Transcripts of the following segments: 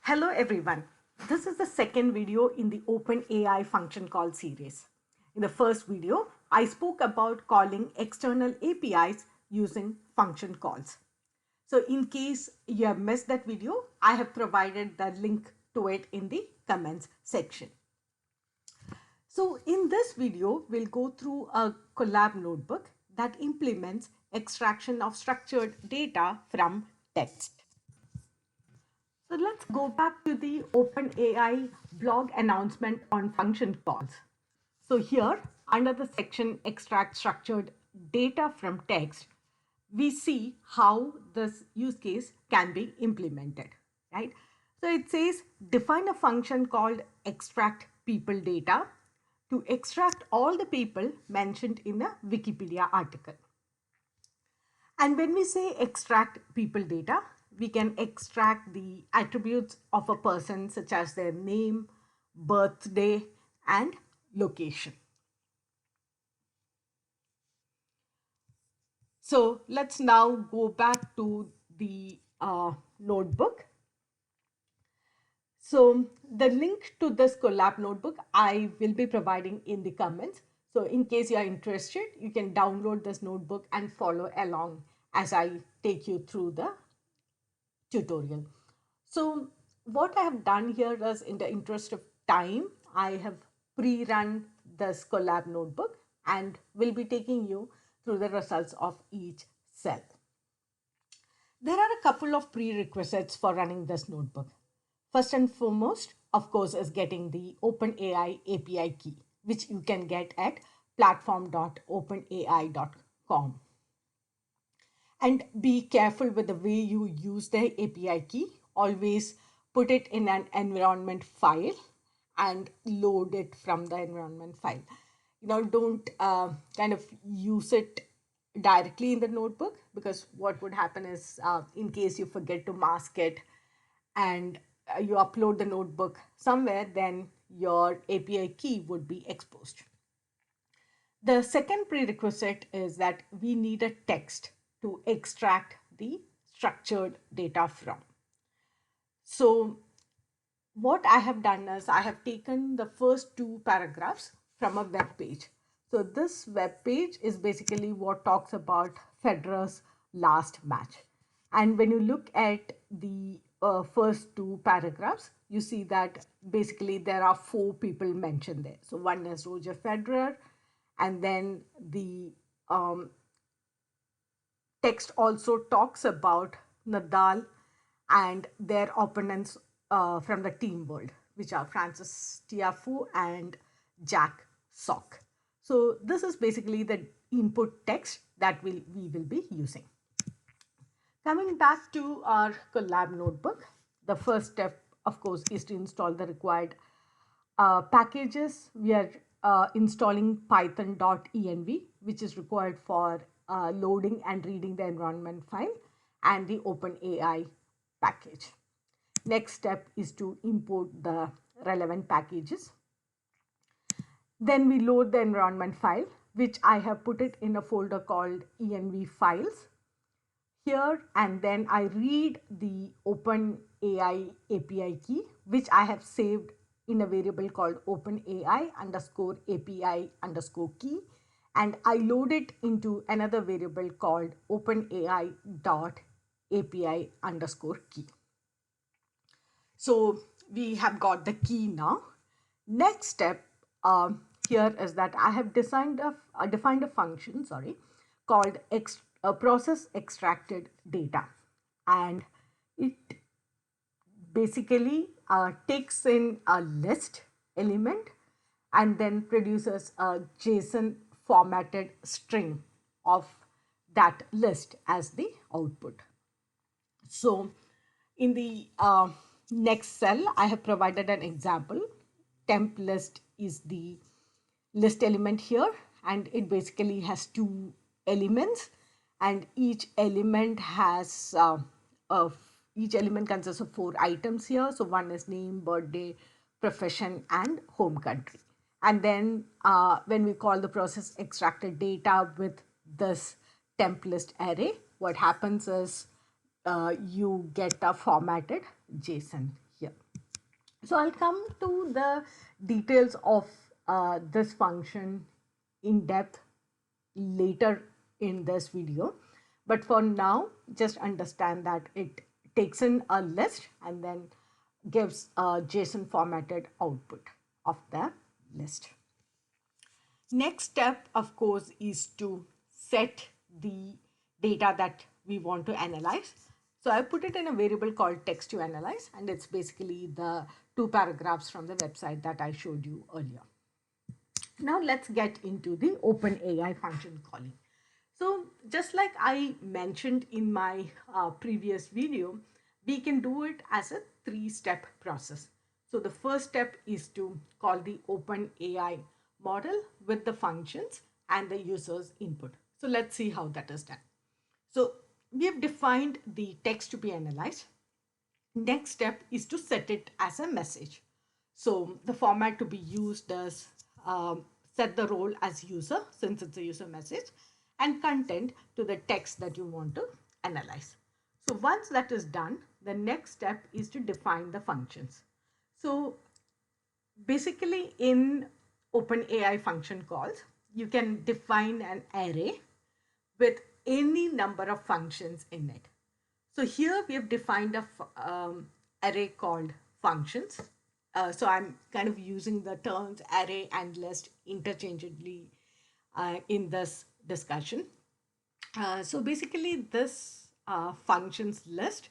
Hello everyone. This is the second video in the OpenAI Function Call series. In the first video, I spoke about calling external APIs using function calls. So in case you have missed that video, I have provided the link to it in the comments section. So in this video, we'll go through a Colab notebook that implements extraction of structured data from text. So let's go back to the OpenAI blog announcement on function calls. So here, under the section extract structured data from text, we see how this use case can be implemented, right? So it says define a function called extract people data to extract all the people mentioned in a Wikipedia article. And when we say extract people data, we can extract the attributes of a person such as their name, birthday, and location. So let's now go back to the notebook. So the link to this Colab notebook I will be providing in the comments. So in case you are interested, you can download this notebook and follow along as I take you through the tutorial. So what I have done here is, in the interest of time, I have pre-run this Colab notebook and will be taking you through the results of each cell. There are a couple of prerequisites for running this notebook. First and foremost, of course, is getting the OpenAI API key, which you can get at platform.openai.com. And be careful with the way you use the API key. Always put it in an environment file and load it from the environment file. Don't kind of use it directly in the notebook, because what would happen is, in case you forget to mask it and you upload the notebook somewhere, then your API key would be exposed. The second prerequisite is that we need a text to extract the structured data from. So what I have done is, I have taken the first two paragraphs from a web page. So this web page is basically what talks about Federer's last match. And when you look at the first two paragraphs, you see that basically there are four people mentioned there. So one is Roger Federer, and then the text also talks about Nadal and their opponents from the team world, which are Francis Tiafoe and Jack Sock. So this is basically the input text that we will be using. Coming back to our Colab notebook, the first step, of course, is to install the required packages. We are installing python.env, which is required for loading and reading the environment file, and the OpenAI package. Next step is to import the relevant packages. Then we load the environment file, which I have put it in a folder called env files here, and then I read the OpenAI API key, which I have saved in a variable called OpenAI_API_key, and I load it into another variable called OpenAI.API_key. So we have got the key now. Next step here is that I have defined a function called process extracted data, and it basically takes in a list element and then produces a JSON formatted string of that list as the output. So in the next cell, I have provided an example. Temp list is the list element here, and it basically has two elements, and each element has each element consists of 4 items here. So one is name, birthday, profession, and home country. And then when we call the process extracted data with this temp list array, what happens is you get a formatted JSON here. So I'll come to the details of this function in depth later in this video. But for now, just understand that it takes in a list and then gives a JSON formatted output of the list. Next step, of course, is to set the data that we want to analyze. So I put it in a variable called text to analyze, and it's basically the 2 paragraphs from the website that I showed you earlier. Now let's get into the OpenAI function calling. So just like I mentioned in my previous video, we can do it as a 3-step process. So the first step is to call the OpenAI model with the functions and the user's input. So let's see how that is done. So we have defined the text to be analyzed. Next step is to set it as a message. So the format to be used is set the role as user, since it's a user message, and content to the text that you want to analyze. So once that is done, the next step is to define the functions. So basically in OpenAI function calls, you can define an array with any number of functions in it. So here we have defined a array called functions. So I'm kind of using the terms array and list interchangeably in this discussion. So basically this functions list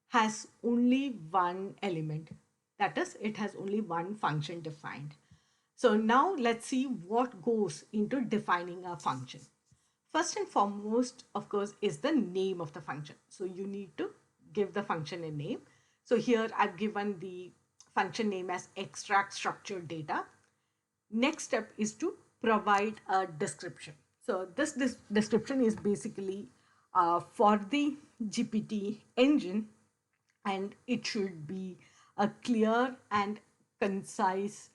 has only one element. That is, it has only one function defined. So now let's see what goes into defining a function. First and foremost, of course, is the name of the function. So you need to give the function a name. So here I've given the function name as extract structured data. Next step is to provide a description. So this description is basically for the GPT engine, and it should be a clear and concise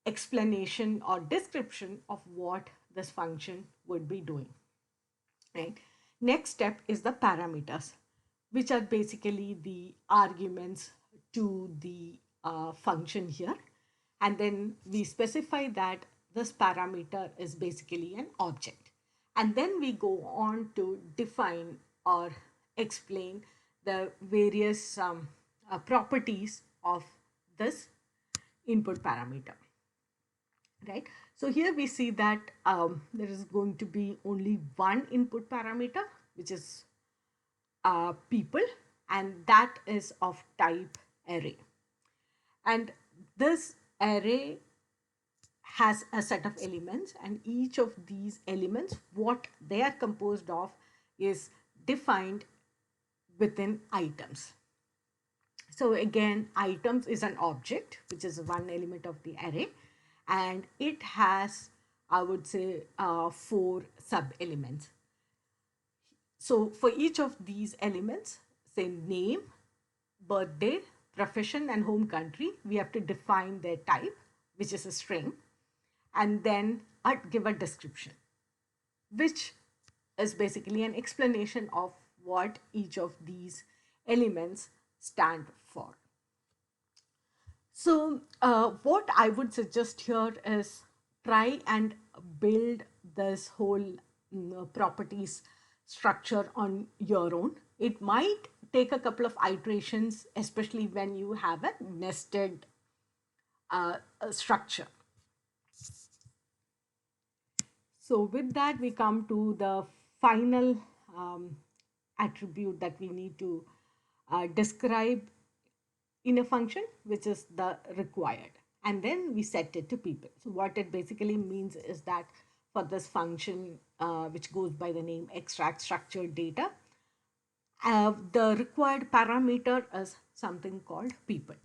explanation or description of what this function would be doing. Right. Next step is the parameters, which are basically the arguments to the function here. And then we specify that this parameter is basically an object. And then we go on to define or explain the various properties of this input parameter. Right. So here we see that there is going to be only one input parameter, which is people, and that is of type array. And this array has a set of elements, and each of these elements, what they are composed of, is defined within items. So again, items is an object, which is one element of the array, and it has, I would say, 4 sub-elements. So for each of these elements, say name, birthday, profession, and home country, we have to define their type, which is a string, and then give a description, which is basically an explanation of what each of these elements stand for. So what I would suggest here is try and build this whole properties structure on your own. It might take a couple of iterations, especially when you have a nested structure. So with that, we come to the final attribute that we need to describe in a function, which is the required, and then we set it to people. So what it basically means is that for this function, which goes by the name extract structured data, the required parameter is something called people.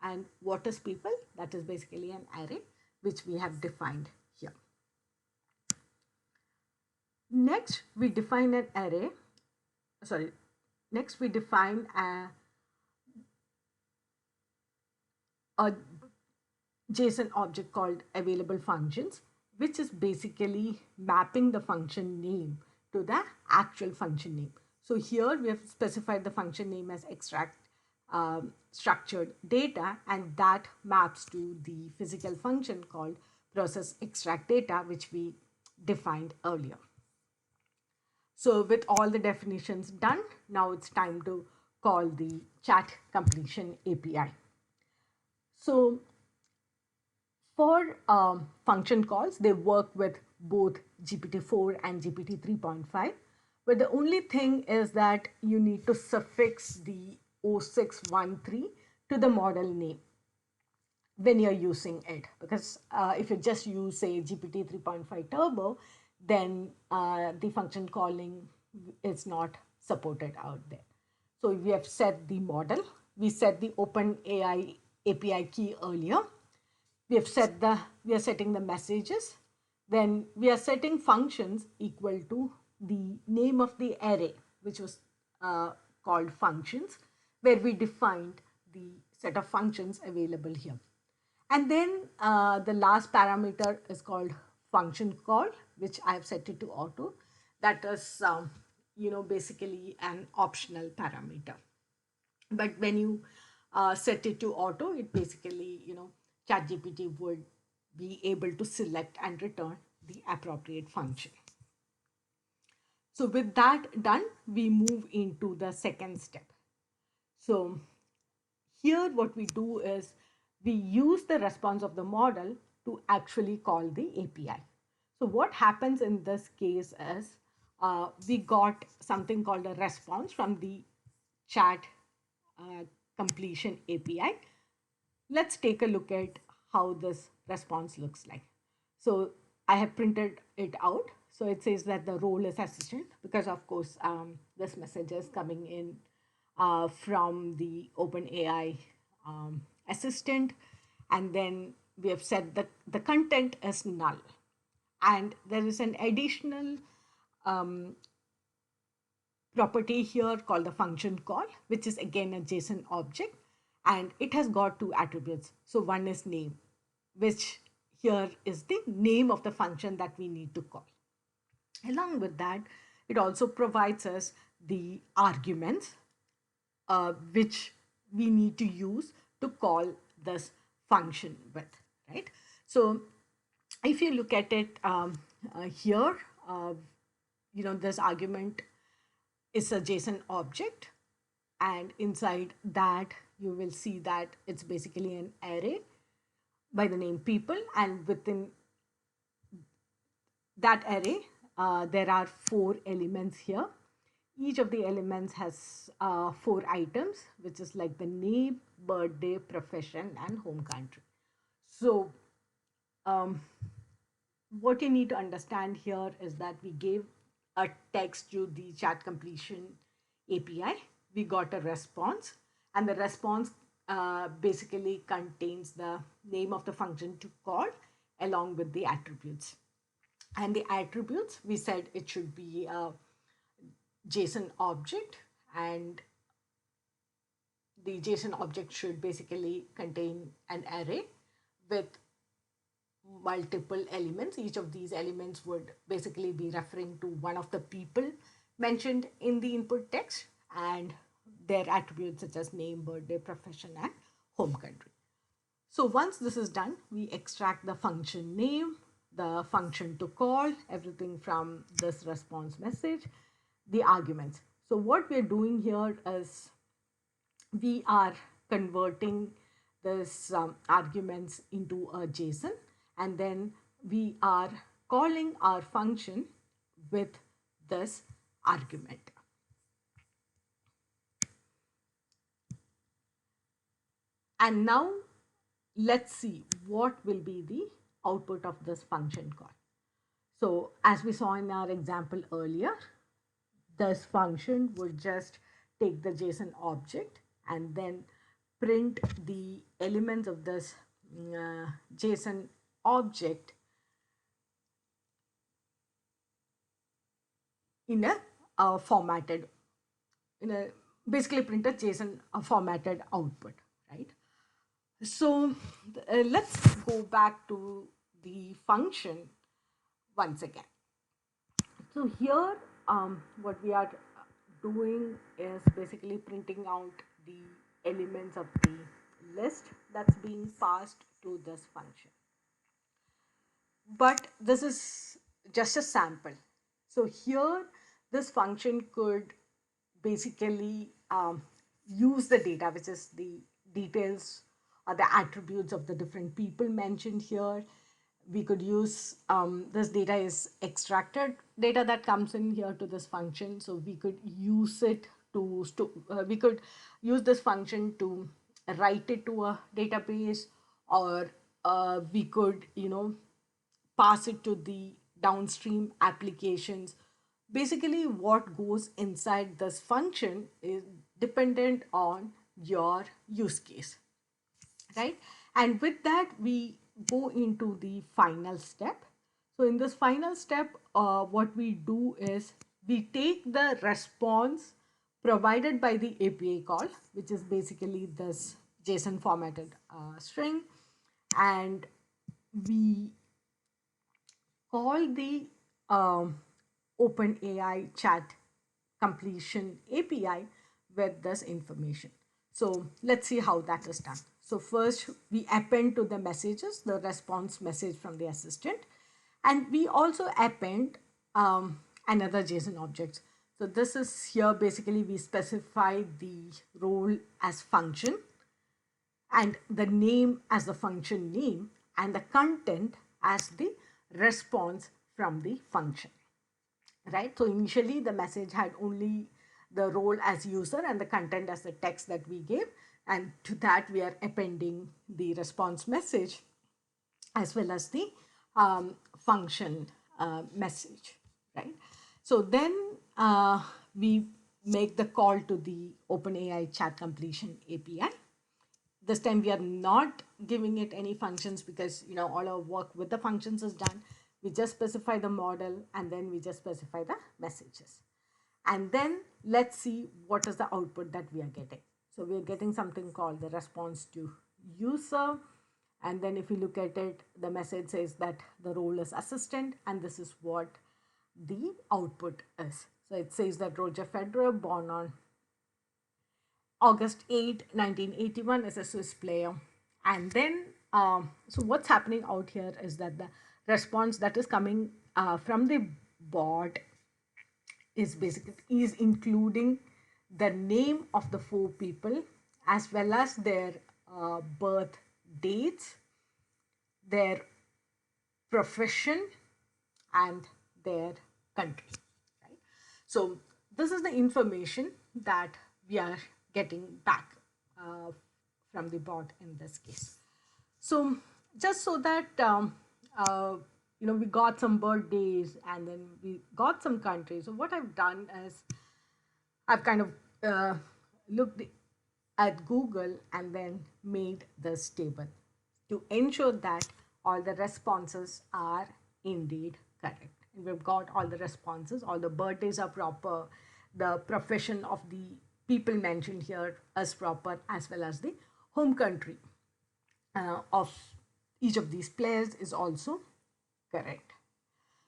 And what is people? That is basically an array which we have defined here. Next we define an array, next we define a JSON object called available functions, which is basically mapping the function name to the actual function name. So here we have specified the function name as extract structured data, and that maps to the physical function called process extract data, which we defined earlier. So with all the definitions done, now it's time to call the chat completion API. So for function calls, they work with both GPT-4 and GPT 3.5. But the only thing is that you need to suffix the 0613 to the model name when you're using it. Because if you just use, say, GPT 3.5 Turbo, then the function calling is not supported out there. So we have set the model. We set the OpenAI API key earlier. We have we are setting the messages. Then we are setting functions equal to the name of the array, which was called functions, where we defined the set of functions available here. And then the last parameter is called function call, which I have set it to auto. That is, basically an optional parameter. But when you set it to auto, it basically, ChatGPT would be able to select and return the appropriate function. So with that done, we move into the second step. So here what we do is we use the response of the model to actually call the API. So what happens in this case is we got something called a response from the chat completion API. Let's take a look at how this response looks like. So I have printed it out. So it says that the role is assistant because, of course, this message is coming in from the OpenAI assistant. And then we have said that the content is null. And there is an additional property here called the function call, which is again a JSON object, and it has got two attributes. So one is name, which here is the name of the function that we need to call. Along with that, it also provides us the arguments which we need to use to call this function with, right? So if you look at it here, this argument is a JSON object, and inside that you will see that it's basically an array by the name people, and within that array there are 4 elements here. Each of the elements has 4 items, which is like the name, birthday, profession, and home country. So what you need to understand here is that we gave a text to the chat completion API. We got a response, and the response basically contains the name of the function to call along with the attributes. And the attributes, we said it should be a JSON object, and the JSON object should basically contain an array with multiple elements. Each of these elements would basically be referring to one of the people mentioned in the input text and their attributes such as name, birthday, profession, and home country. So once this is done, we extract the function name, the function to call, everything from this response message, the arguments. So what we're doing here is we are converting this arguments into a JSON, and then we are calling our function with this argument. And now let's see what will be the output of this function call. So as we saw in our example earlier, this function would just take the JSON object and then print the elements of this JSON object in a formatted, basically print a JSON formatted output, right? So let's go back to the function once again. So here what we are doing is basically printing out the elements of the list that's being passed to this function. But this is just a sample. So here, this function could basically use the data, which is the details or the attributes of the different people mentioned here. We could use this data is extracted data that comes in here to this function. So we could use it to we could use this function to write it to a database, or we could pass it to the downstream applications. Basically, what goes inside this function is dependent on your use case, right? And with that, we go into the final step. So in this final step, what we do is we take the response provided by the API call, which is basically this JSON formatted string, and we call the OpenAI chat completion API with this information. So let's see how that is done. So first we append to the messages the response message from the assistant, and we also append another JSON object. So this is here basically we specify the role as function and the name as the function name and the content as the response from the function, right? So initially the message had only the role as user and the content as the text that we gave, and to that we are appending the response message as well as the function message, right? So then we make the call to the OpenAI chat completion API. This time we are not giving it any functions because all our work with the functions is done. We just specify the model and then we just specify the messages. And then let's see what is the output that we are getting. So we are getting something called the response to user. And then if you look at it, the message says that the role is assistant, and this is what the output is. So it says that Roger Federer, born on August 8, 1981, is a Swiss player. And then, so what's happening out here is that the response that is coming from the bot is including the name of the 4 people as well as their birth dates, their profession, and their country, right? So this is the information that we are getting back from the bot in this case. So just so that we got some birthdays and then we got some countries. So what I've done is I've kind of looked at Google and then made this table to ensure that all the responses are indeed correct. And we've got all the responses, all the birthdays are proper, the profession of the people mentioned here as proper, as well as the home country of each of these players is also correct.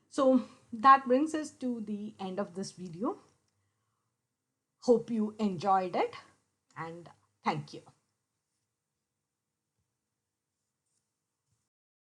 So that brings us to the end of this video. Hope you enjoyed it, and thank you.